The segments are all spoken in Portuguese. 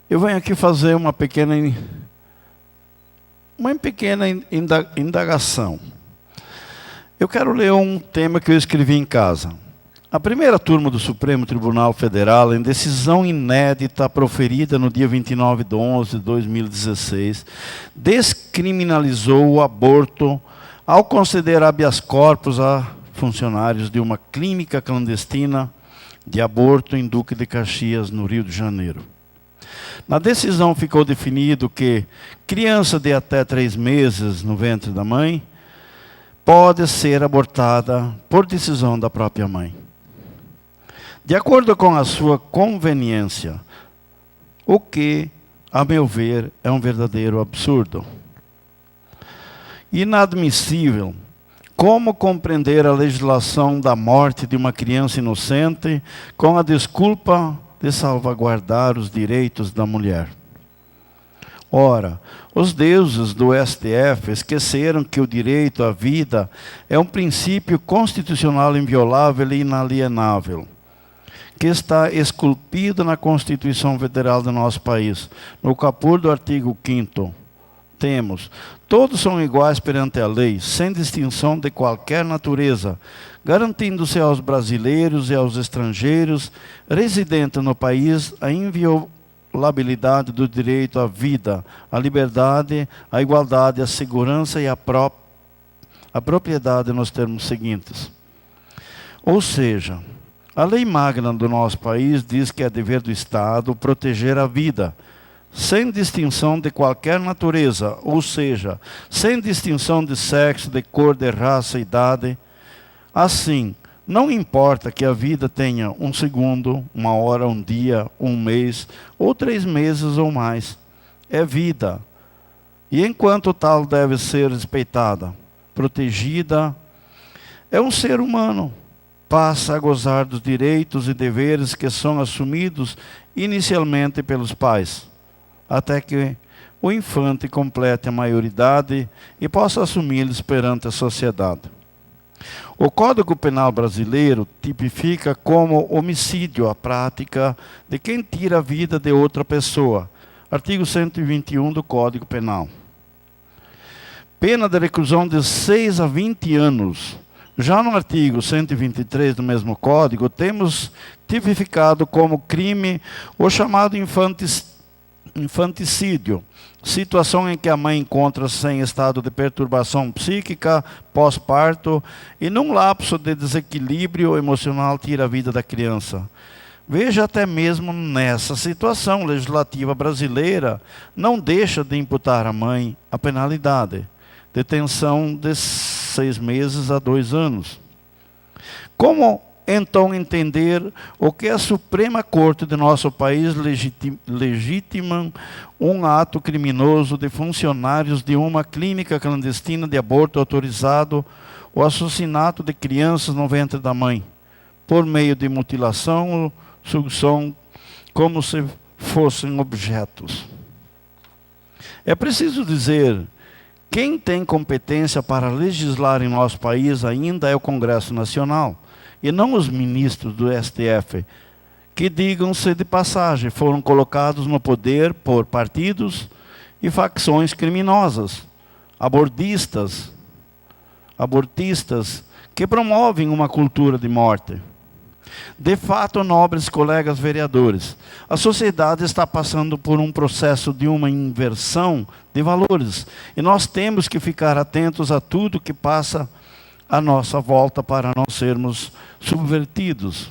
Eu venho aqui fazer uma pequena indagação. Eu quero ler um tema que eu escrevi em casa. A primeira turma do Supremo Tribunal Federal, em decisão inédita proferida no dia 29/11/2016, descriminalizou o aborto ao conceder habeas corpus a funcionários de uma clínica clandestina de aborto em Duque de Caxias, no Rio de Janeiro. Na decisão ficou definido que criança de até 3 meses no ventre da mãe pode ser abortada por decisão da própria mãe, de acordo com a sua conveniência, o que, a meu ver, é um verdadeiro absurdo. Inadmissível. Como compreender a legislação da morte de uma criança inocente com a desculpa de salvaguardar os direitos da mulher? Ora, os deuses do STF esqueceram que o direito à vida é um princípio constitucional inviolável e inalienável, que está esculpido na Constituição Federal do nosso país. No caput do artigo 5º, temos: todos são iguais perante a lei, sem distinção de qualquer natureza, garantindo-se aos brasileiros e aos estrangeiros residentes no país a inviolabilidade do direito à vida, à liberdade, à igualdade, à segurança e à propriedade nos termos seguintes. Ou seja, a lei magna do nosso país diz que é dever do Estado proteger a vida, sem distinção de qualquer natureza, ou seja, sem distinção de sexo, de cor, de raça, idade. Assim, não importa que a vida tenha 1 segundo, 1 hora, 1 dia, 1 mês, ou 3 meses ou mais. É vida. E enquanto tal deve ser respeitada, protegida, é um ser humano. Passa a gozar dos direitos e deveres que são assumidos inicialmente pelos pais, até que o infante complete a maioridade e possa assumi-los perante a sociedade. O Código Penal brasileiro tipifica como homicídio a prática de quem tira a vida de outra pessoa. Artigo 121 do Código Penal. Pena de reclusão de 6 a 20 anos. Já no artigo 123 do mesmo Código, temos tipificado como crime o chamado infanticídio, situação em que a mãe encontra-se em estado de perturbação psíquica pós-parto e num lapso de desequilíbrio emocional tira a vida da criança. Veja, até mesmo nessa situação legislativa brasileira, não deixa de imputar à mãe a penalidade, detenção de 6 meses a 2 anos. Como então entender o que a Suprema Corte de nosso país legitima um ato criminoso de funcionários de uma clínica clandestina de aborto autorizado, o assassinato de crianças no ventre da mãe, por meio de mutilação ou sucção, como se fossem objetos? É preciso dizer: quem tem competência para legislar em nosso país ainda é o Congresso Nacional, e não os ministros do STF, que, digam-se de passagem, foram colocados no poder por partidos e facções criminosas, abortistas, que promovem uma cultura de morte. De fato, nobres colegas vereadores, a sociedade está passando por um processo de uma inversão de valores, e nós temos que ficar atentos a tudo que passa à nossa volta para não sermos subvertidos.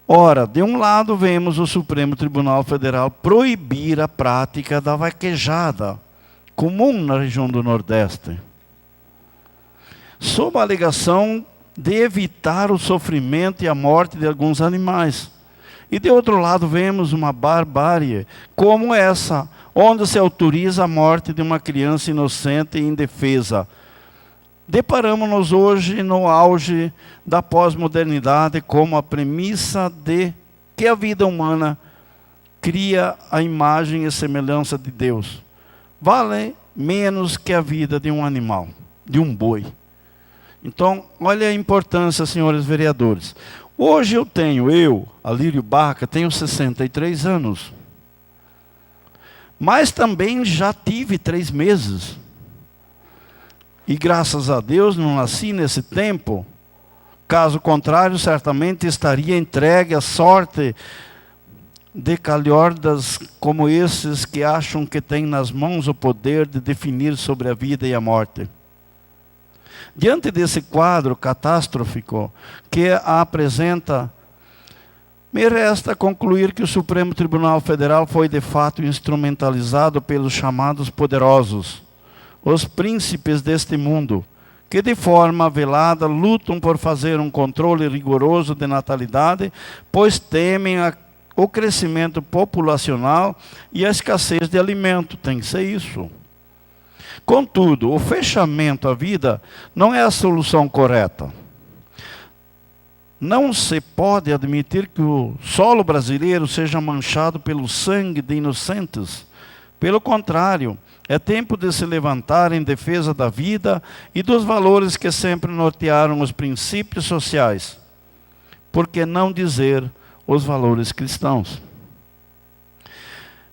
Ora, de um lado vemos o Supremo Tribunal Federal proibir a prática da vaquejada, comum na região do Nordeste, sob a alegação de evitar o sofrimento e a morte de alguns animais. E de outro lado vemos uma barbárie como essa, onde se autoriza a morte de uma criança inocente e indefesa. Deparamos-nos hoje no auge da pós-modernidade como a premissa de que a vida humana cria a imagem e semelhança de Deus. Vale menos que a vida de um animal, de um boi. Então, olha a importância, senhores vereadores. Hoje Alírio Barca, tenho 63 anos. Mas também já tive 3 meses. E graças a Deus não nasci nesse tempo. Caso contrário, certamente estaria entregue à sorte de calhordas como esses que acham que têm nas mãos o poder de definir sobre a vida e a morte. Diante desse quadro catastrófico que a apresenta, me resta concluir que o Supremo Tribunal Federal foi de fato instrumentalizado pelos chamados poderosos, os príncipes deste mundo, que de forma velada lutam por fazer um controle rigoroso de natalidade, pois temem o crescimento populacional e a escassez de alimento. Tem que ser isso. Contudo, o fechamento à vida não é a solução correta. Não se pode admitir que o solo brasileiro seja manchado pelo sangue de inocentes. Pelo contrário, é tempo de se levantar em defesa da vida e dos valores que sempre nortearam os princípios sociais. Por que não dizer os valores cristãos?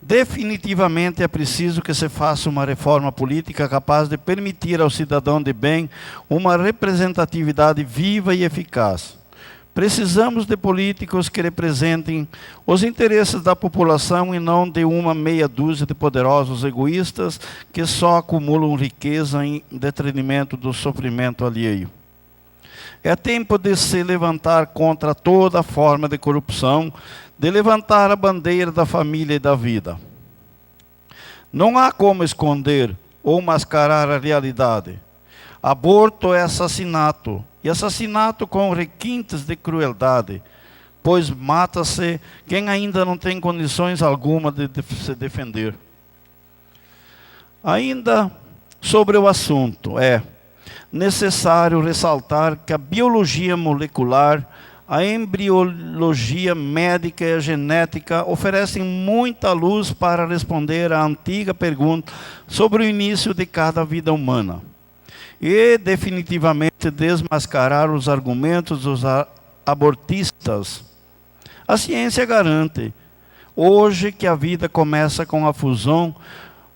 Definitivamente é preciso que se faça uma reforma política capaz de permitir ao cidadão de bem uma representatividade viva e eficaz. Precisamos de políticos que representem os interesses da população e não de uma meia dúzia de poderosos egoístas que só acumulam riqueza em detrimento do sofrimento alheio. É tempo de se levantar contra toda forma de corrupção, de levantar a bandeira da família e da vida. Não há como esconder ou mascarar a realidade. Aborto é assassinato, e assassinato com requintes de crueldade, pois mata-se quem ainda não tem condições alguma de se defender. Ainda sobre o assunto, é necessário ressaltar que a biologia molecular, a embriologia médica e a genética oferecem muita luz para responder à antiga pergunta sobre o início de cada vida humana. E definitivamente desmascarar os argumentos dos abortistas. A ciência garante hoje que a vida começa com a fusão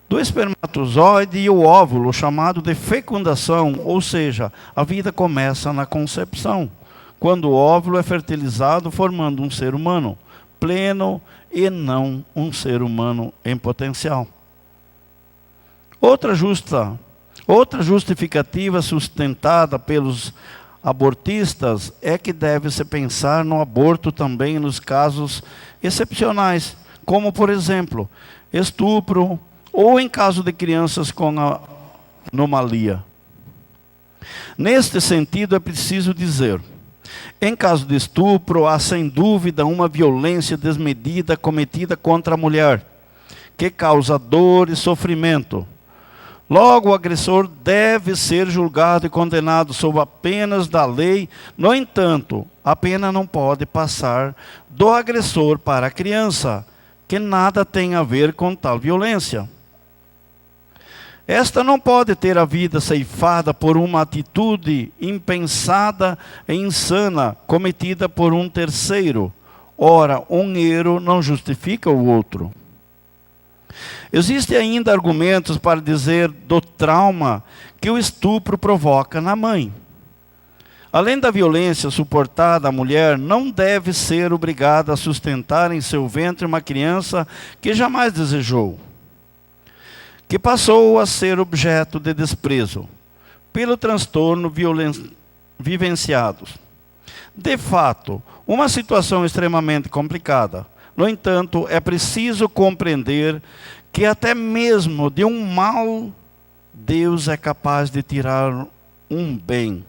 do espermatozoide e o óvulo, chamado de fecundação, ou seja, a vida começa na concepção, quando o óvulo é fertilizado, formando um ser humano pleno e não um ser humano em potencial. Outra justificativa sustentada pelos abortistas é que deve-se pensar no aborto também nos casos excepcionais, como, por exemplo, estupro ou em caso de crianças com anomalia. Neste sentido, é preciso dizer, em caso de estupro, há sem dúvida uma violência desmedida cometida contra a mulher, que causa dor e sofrimento. Logo, o agressor deve ser julgado e condenado sob as penas da lei. No entanto, a pena não pode passar do agressor para a criança, que nada tem a ver com tal violência. Esta não pode ter a vida ceifada por uma atitude impensada e insana cometida por um terceiro. Ora, um erro não justifica o outro. Existem ainda argumentos para dizer do trauma que o estupro provoca na mãe. Além da violência suportada, a mulher não deve ser obrigada a sustentar em seu ventre uma criança que jamais desejou, que passou a ser objeto de desprezo pelo transtorno vivenciado. De fato, uma situação extremamente complicada. No entanto, é preciso compreender que até mesmo de um mal, Deus é capaz de tirar um bem,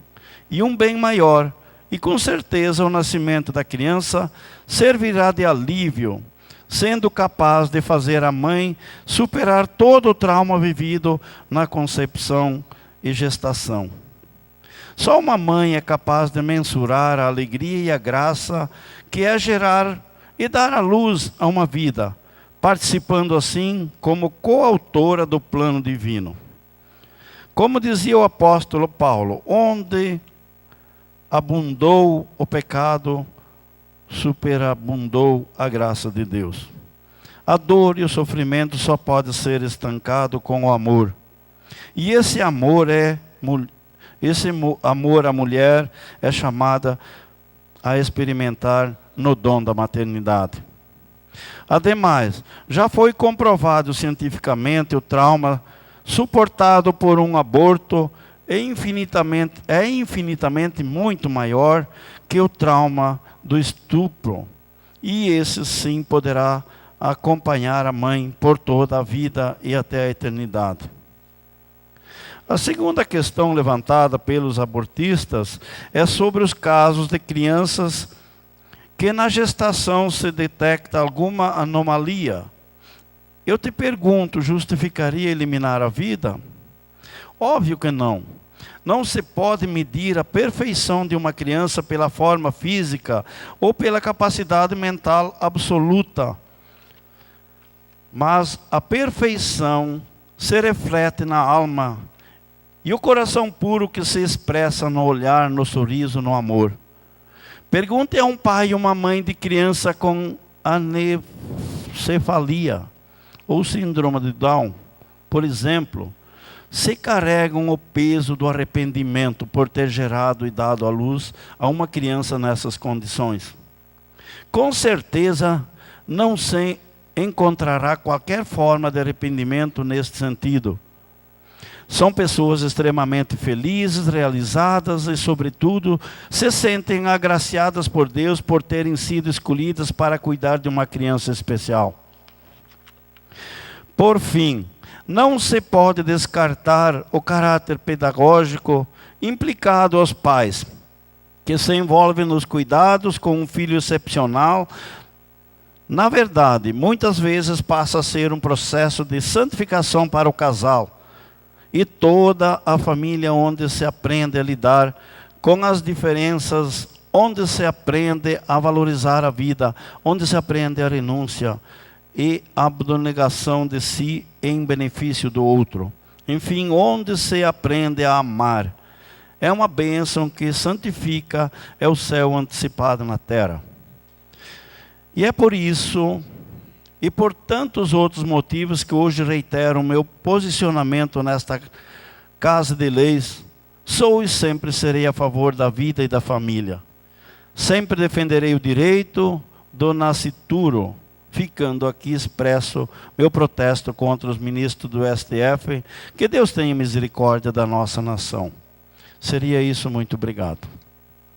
e um bem maior. E com certeza o nascimento da criança servirá de alívio, sendo capaz de fazer a mãe superar todo o trauma vivido na concepção e gestação. Só uma mãe é capaz de mensurar a alegria e a graça que é gerar e dar à luz a uma vida, participando assim como coautora do plano divino. Como dizia o apóstolo Paulo, onde abundou o pecado, superabundou a graça de Deus. A dor e o sofrimento só podem ser estancados com o amor. E esse amor à mulher é chamada a experimentar no dom da maternidade. Ademais, já foi comprovado cientificamente o trauma suportado por um aborto é infinitamente muito maior que o trauma do estupro. E esse sim poderá acompanhar a mãe por toda a vida e até a eternidade. A segunda questão levantada pelos abortistas é sobre os casos de crianças que na gestação se detecta alguma anomalia. Eu te pergunto, justificaria eliminar a vida? Óbvio que não. Não se pode medir a perfeição de uma criança pela forma física ou pela capacidade mental absoluta. Mas a perfeição se reflete na alma e o coração puro que se expressa no olhar, no sorriso, no amor. Pergunte a um pai e uma mãe de criança com anencefalia ou síndrome de Down, por exemplo, se carregam o peso do arrependimento por ter gerado e dado à luz a uma criança nessas condições. Com certeza não se encontrará qualquer forma de arrependimento neste sentido. São pessoas extremamente felizes, realizadas e, sobretudo, se sentem agraciadas por Deus por terem sido escolhidas para cuidar de uma criança especial. Por fim, não se pode descartar o caráter pedagógico implicado aos pais, que se envolvem nos cuidados com um filho excepcional. Na verdade, muitas vezes passa a ser um processo de santificação para o casal e toda a família, onde se aprende a lidar com as diferenças, onde se aprende a valorizar a vida, onde se aprende a renúncia e a abnegação de si em benefício do outro. Enfim, onde se aprende a amar. É uma bênção que santifica, é o céu antecipado na terra. E é por isso, e por tantos outros motivos, que hoje reitero o meu posicionamento nesta Casa de Leis. Sou e sempre serei a favor da vida e da família. Sempre defenderei o direito do nascituro, ficando aqui expresso meu protesto contra os ministros do STF. Que Deus tenha misericórdia da nossa nação. Seria isso, muito obrigado.